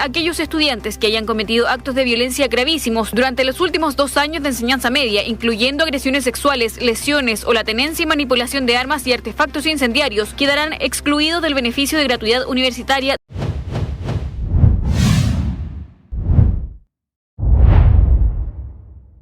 aquellos estudiantes que hayan cometido actos de violencia gravísimos durante los últimos 2 años de enseñanza media, incluyendo agresiones sexuales, lesiones o la tenencia y manipulación de armas y artefactos incendiarios, quedarán excluidos del beneficio de gratuidad universitaria.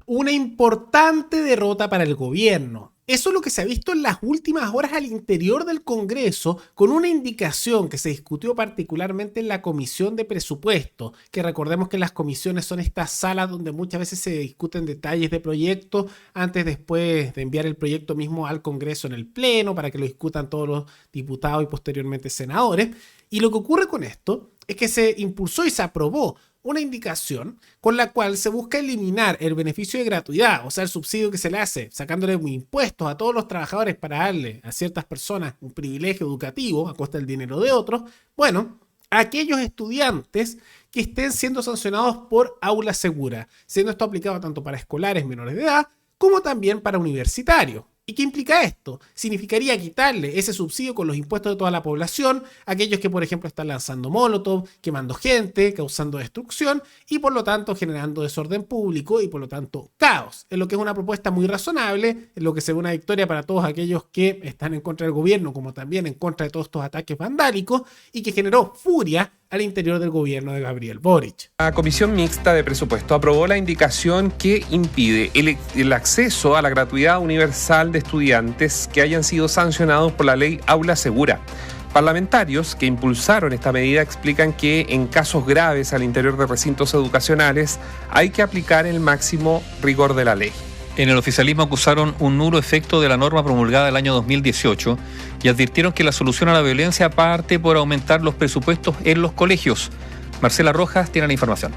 Una importante derrota para el gobierno. Eso es lo que se ha visto en las últimas horas al interior del Congreso, con una indicación que se discutió particularmente en la Comisión de Presupuesto, que recordemos que las comisiones son estas salas donde muchas veces se discuten detalles de proyectos después de enviar el proyecto mismo al Congreso en el Pleno para que lo discutan todos los diputados y posteriormente senadores. Y lo que ocurre con esto es que se impulsó y se aprobó una indicación con la cual se busca eliminar el beneficio de gratuidad, o sea, el subsidio que se le hace, sacándole impuestos a todos los trabajadores para darle a ciertas personas un privilegio educativo a costa del dinero de otros. Bueno, a aquellos estudiantes que estén siendo sancionados por aula segura, siendo esto aplicado tanto para escolares menores de edad como también para universitarios. ¿Y qué implica esto? Significaría quitarle ese subsidio con los impuestos de toda la población, aquellos que, por ejemplo, están lanzando molotov, quemando gente, causando destrucción y, por lo tanto, generando desorden público y, por lo tanto, caos. En lo que es una propuesta muy razonable, en lo que se ve una victoria para todos aquellos que están en contra del gobierno, como también en contra de todos estos ataques vandálicos y que generó furia al interior del gobierno de Gabriel Boric. La Comisión Mixta de Presupuesto aprobó la indicación que impide el acceso a la gratuidad universal de estudiantes que hayan sido sancionados por la ley Aula Segura. Parlamentarios que impulsaron esta medida explican que en casos graves al interior de recintos educacionales hay que aplicar el máximo rigor de la ley. En el oficialismo acusaron un nulo efecto de la norma promulgada el año 2018 y advirtieron que la solución a la violencia parte por aumentar los presupuestos en los colegios. Marcela Rojas tiene la información.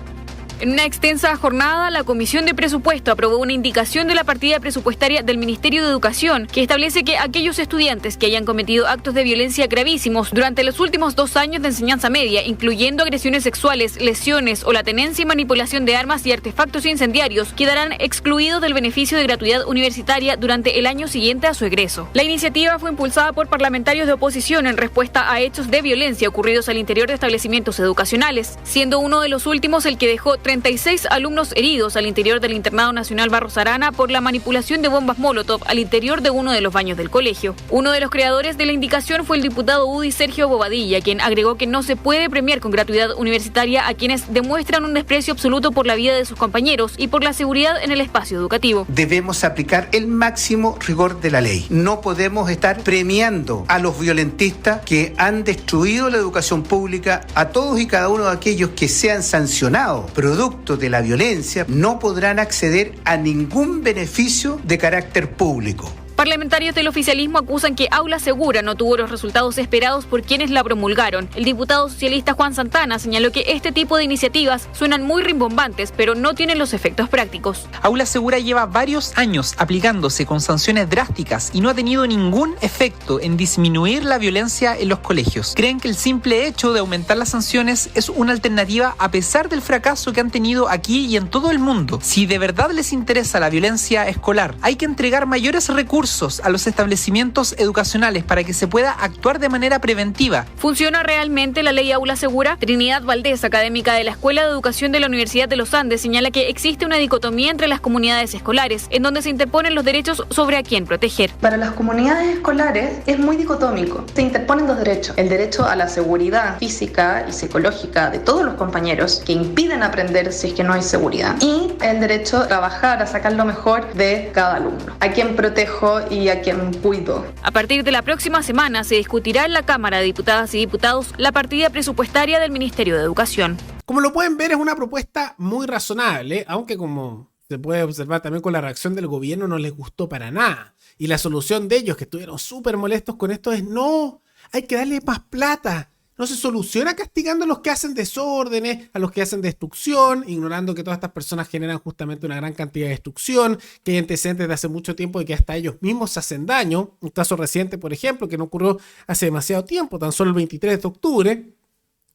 En una extensa jornada, la Comisión de Presupuesto aprobó una indicación de la partida presupuestaria del Ministerio de Educación que establece que aquellos estudiantes que hayan cometido actos de violencia gravísimos durante los últimos 2 años de enseñanza media, incluyendo agresiones sexuales, lesiones o la tenencia y manipulación de armas y artefactos incendiarios, quedarán excluidos del beneficio de gratuidad universitaria durante el año siguiente a su egreso. La iniciativa fue impulsada por parlamentarios de oposición en respuesta a hechos de violencia ocurridos al interior de establecimientos educacionales, siendo uno de los últimos el que dejó 36 alumnos heridos al interior del Internado Nacional Barros Arana por la manipulación de bombas molotov al interior de uno de los baños del colegio. Uno de los creadores de la indicación fue el diputado UDI Sergio Bobadilla, quien agregó que no se puede premiar con gratuidad universitaria a quienes demuestran un desprecio absoluto por la vida de sus compañeros y por la seguridad en el espacio educativo. Debemos aplicar el máximo rigor de la ley. No podemos estar premiando a los violentistas que han destruido la educación pública. A todos y cada uno de aquellos que sean sancionados producto de la violencia no podrán acceder a ningún beneficio de carácter público. Parlamentarios del oficialismo acusan que Aula Segura no tuvo los resultados esperados por quienes la promulgaron. El diputado socialista Juan Santana señaló que este tipo de iniciativas suenan muy rimbombantes, pero no tienen los efectos prácticos. Aula Segura lleva varios años aplicándose con sanciones drásticas y no ha tenido ningún efecto en disminuir la violencia en los colegios. Creen que el simple hecho de aumentar las sanciones es una alternativa a pesar del fracaso que han tenido aquí y en todo el mundo. Si de verdad les interesa la violencia escolar, hay que entregar mayores recursos a los establecimientos educacionales para que se pueda actuar de manera preventiva. ¿Funciona realmente la ley Aula Segura? Trinidad Valdés, académica de la Escuela de Educación de la Universidad de los Andes, señala que existe una dicotomía entre las comunidades escolares, en donde se interponen los derechos sobre a quién proteger. Para las comunidades escolares es muy dicotómico. Se interponen 2 derechos. El derecho a la seguridad física y psicológica de todos los compañeros que impiden aprender si es que no hay seguridad. Y el derecho a trabajar, a sacar lo mejor de cada alumno. ¿A quién protejo y a quien cuido? A partir de la próxima semana se discutirá en la Cámara de Diputadas y Diputados la partida presupuestaria del Ministerio de Educación. Como lo pueden ver, es una propuesta muy razonable, aunque como se puede observar también con la reacción del gobierno no les gustó para nada. Y la solución de ellos, que estuvieron súper molestos con esto, es no, hay que darle más plata. No se soluciona castigando a los que hacen desórdenes, a los que hacen destrucción, ignorando que todas estas personas generan justamente una gran cantidad de destrucción, que hay antecedentes de hace mucho tiempo y que hasta ellos mismos se hacen daño. Un caso reciente, por ejemplo, que no ocurrió hace demasiado tiempo, tan solo el 23 de octubre,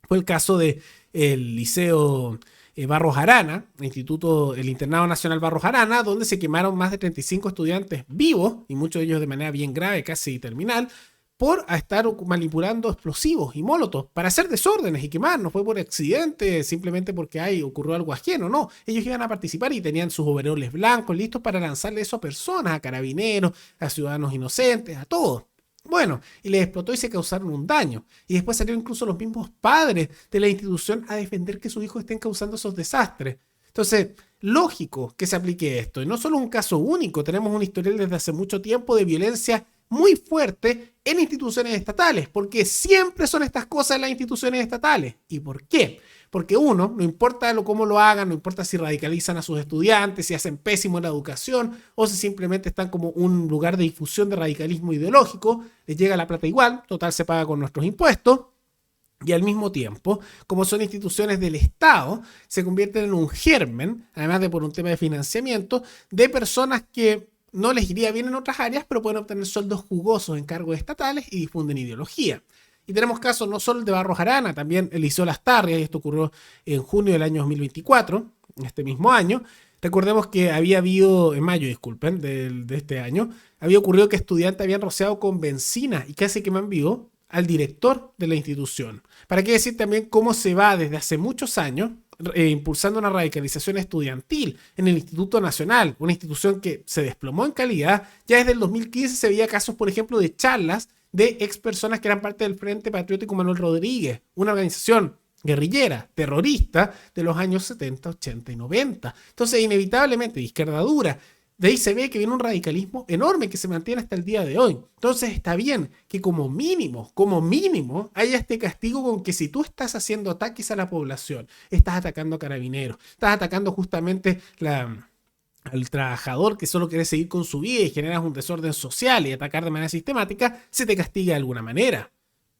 fue el caso del Liceo Barros Arana, el Internado Nacional Barros Arana, donde se quemaron más de 35 estudiantes vivos, y muchos de ellos de manera bien grave, casi terminal, por estar manipulando explosivos y molotov para hacer desórdenes y quemar. No fue por accidente, simplemente porque ocurrió algo ajeno, no. Ellos iban a participar y tenían sus overoles blancos listos para lanzarle eso a personas, a carabineros, a ciudadanos inocentes, a todos. Bueno, y les explotó y se causaron un daño. Y después salieron incluso los mismos padres de la institución a defender que sus hijos estén causando esos desastres. Entonces, lógico que se aplique esto. Y no solo un caso único, tenemos un historial desde hace mucho tiempo de violencia muy fuerte en instituciones estatales, porque siempre son estas cosas en las instituciones estatales. ¿Y por qué? Porque uno, no importa cómo lo hagan, no importa si radicalizan a sus estudiantes, si hacen pésimo en la educación o si simplemente están como un lugar de difusión de radicalismo ideológico, les llega la plata igual, total se paga con nuestros impuestos. Y al mismo tiempo, como son instituciones del Estado, se convierten en un germen, además de por un tema de financiamiento, de personas que no les iría bien en otras áreas, pero pueden obtener sueldos jugosos en cargos estatales y difunden ideología. Y tenemos casos no solo el de Barros Arana, también Eliseo Lastarria, y esto ocurrió en junio del año 2024, este mismo año. Recordemos que había habido, en mayo, disculpen, de este año, había ocurrido que estudiantes habían rociado con benzina y casi queman vivo al director de la institución. ¿Para qué decir también cómo se va desde hace muchos años impulsando una radicalización estudiantil en el Instituto Nacional, una institución que se desplomó en calidad? Ya desde el 2015 se veía casos, por ejemplo, de charlas de ex personas que eran parte del Frente Patriótico Manuel Rodríguez, una organización guerrillera, terrorista de los años 70, 80 y 90. Entonces, inevitablemente, de izquierda dura, de ahí se ve que viene un radicalismo enorme que se mantiene hasta el día de hoy. Entonces está bien que como mínimo, haya este castigo con que si tú estás haciendo ataques a la población, estás atacando a carabineros, estás atacando justamente al trabajador que solo quiere seguir con su vida y generas un desorden social y atacar de manera sistemática, se te castiga de alguna manera.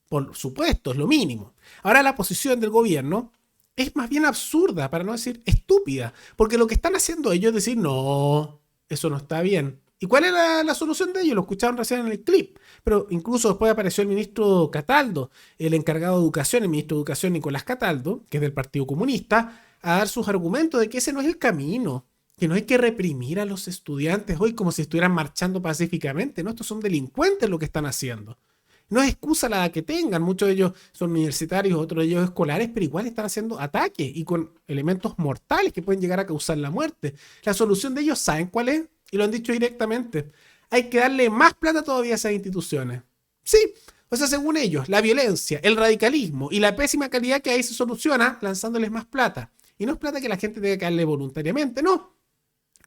Por supuesto, es lo mínimo. Ahora la posición del gobierno es más bien absurda, para no decir estúpida, porque lo que están haciendo ellos es decir, no, eso no está bien. ¿Y cuál era la solución de ellos? Lo escucharon recién en el clip. Pero incluso después apareció el ministro Cataldo, el encargado de educación, el ministro de educación Nicolás Cataldo, que es del Partido Comunista, a dar sus argumentos de que ese no es el camino, que no hay que reprimir a los estudiantes hoy como si estuvieran marchando pacíficamente. No, estos son delincuentes lo que están haciendo. No es excusa la que tengan, muchos de ellos son universitarios, otros de ellos escolares, pero igual están haciendo ataques y con elementos mortales que pueden llegar a causar la muerte. La solución de ellos, ¿saben cuál es? Y lo han dicho directamente. Hay que darle más plata todavía a esas instituciones. Sí, o sea, según ellos, la violencia, el radicalismo y la pésima calidad que hay se soluciona lanzándoles más plata. Y no es plata que la gente tenga que darle voluntariamente, no.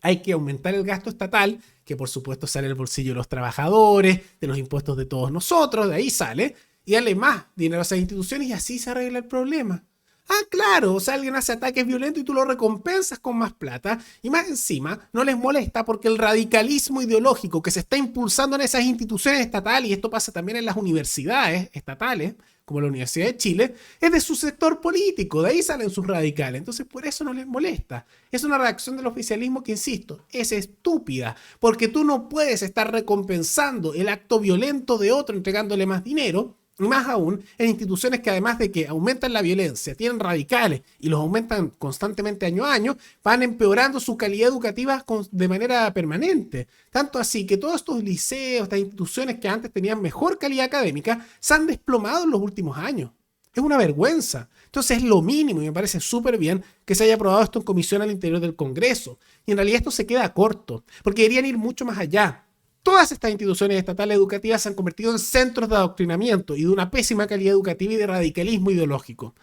Hay que aumentar el gasto estatal, que por supuesto sale del bolsillo de los trabajadores, de los impuestos de todos nosotros, de ahí sale, y darle más dinero a esas instituciones y así se arregla el problema. Ah, claro, o sea, alguien hace ataques violentos y tú lo recompensas con más plata y más encima no les molesta porque el radicalismo ideológico que se está impulsando en esas instituciones estatales, y esto pasa también en las universidades estatales, como la Universidad de Chile, es de su sector político, de ahí salen sus radicales, entonces por eso no les molesta. Es una reacción del oficialismo que, insisto, es estúpida, porque tú no puedes estar recompensando el acto violento de otro entregándole más dinero, y más aún en instituciones que además de que aumentan la violencia, tienen radicales y los aumentan constantemente año a año, van empeorando su calidad educativa de manera permanente. Tanto así que todos estos liceos, estas instituciones que antes tenían mejor calidad académica, se han desplomado en los últimos años. Es una vergüenza. Entonces es lo mínimo y me parece súper bien que se haya aprobado esto en comisión al interior del Congreso. Y en realidad esto se queda corto, porque deberían ir mucho más allá. Todas estas instituciones estatales educativas se han convertido en centros de adoctrinamiento y de una pésima calidad educativa y de radicalismo ideológico.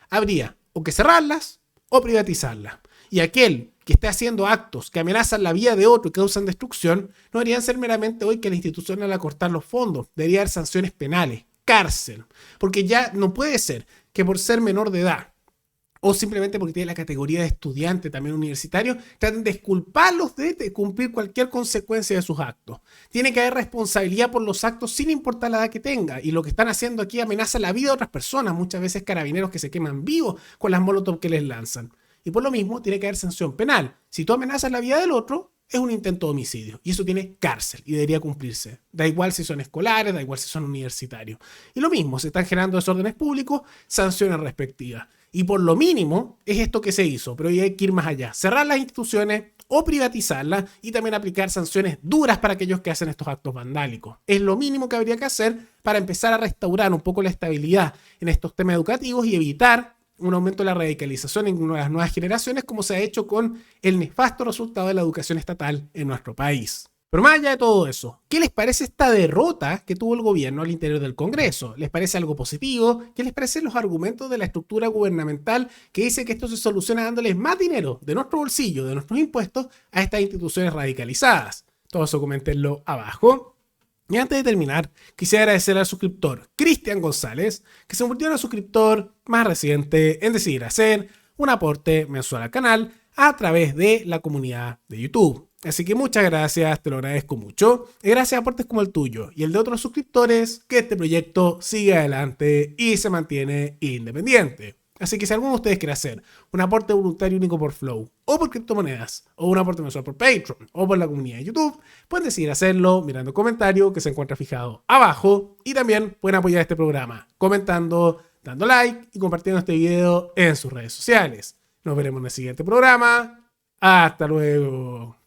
Habría o que cerrarlas o privatizarlas. Y aquel que esté haciendo actos que amenazan la vida de otro y causan destrucción, no deberían ser meramente hoy que la institución al acortar los fondos. Debería haber sanciones penales, cárcel. Porque ya no puede ser que por ser menor de edad o simplemente porque tiene la categoría de estudiante también universitario, traten de exculparlos de cumplir cualquier consecuencia de sus actos. Tiene que haber responsabilidad por los actos sin importar la edad que tenga. Y lo que están haciendo aquí amenaza la vida de otras personas, muchas veces carabineros que se queman vivos con las molotov que les lanzan. Y por lo mismo tiene que haber sanción penal. Si tú amenazas la vida del otro, es un intento de homicidio. Y eso tiene cárcel y debería cumplirse. Da igual si son escolares, da igual si son universitarios. Y lo mismo, se están generando desórdenes públicos, sanciones respectivas. Y por lo mínimo es esto que se hizo, pero hay que ir más allá. Cerrar las instituciones o privatizarlas y también aplicar sanciones duras para aquellos que hacen estos actos vandálicos. Es lo mínimo que habría que hacer para empezar a restaurar un poco la estabilidad en estos temas educativos y evitar un aumento de la radicalización en las nuevas generaciones, como se ha hecho con el nefasto resultado de la educación estatal en nuestro país. Pero más allá de todo eso, ¿qué les parece esta derrota que tuvo el gobierno al interior del Congreso? ¿Les parece algo positivo? ¿Qué les parecen los argumentos de la estructura gubernamental que dice que esto se soluciona dándoles más dinero de nuestro bolsillo, de nuestros impuestos, a estas instituciones radicalizadas? Todo eso coméntenlo abajo. Y antes de terminar, quisiera agradecer al suscriptor Cristian González, que se convirtió en el suscriptor más reciente en decidir hacer un aporte mensual al canal a través de la comunidad de YouTube. Así que muchas gracias, te lo agradezco mucho. Y gracias a aportes como el tuyo y el de otros suscriptores, que este proyecto siga adelante y se mantiene independiente. Así que si alguno de ustedes quiere hacer un aporte voluntario único por Flow, o por criptomonedas, o un aporte mensual por Patreon, o por la comunidad de YouTube, pueden decidir hacerlo mirando el comentario que se encuentra fijado abajo. Y también pueden apoyar este programa comentando, dando like y compartiendo este video en sus redes sociales. Nos veremos en el siguiente programa. Hasta luego.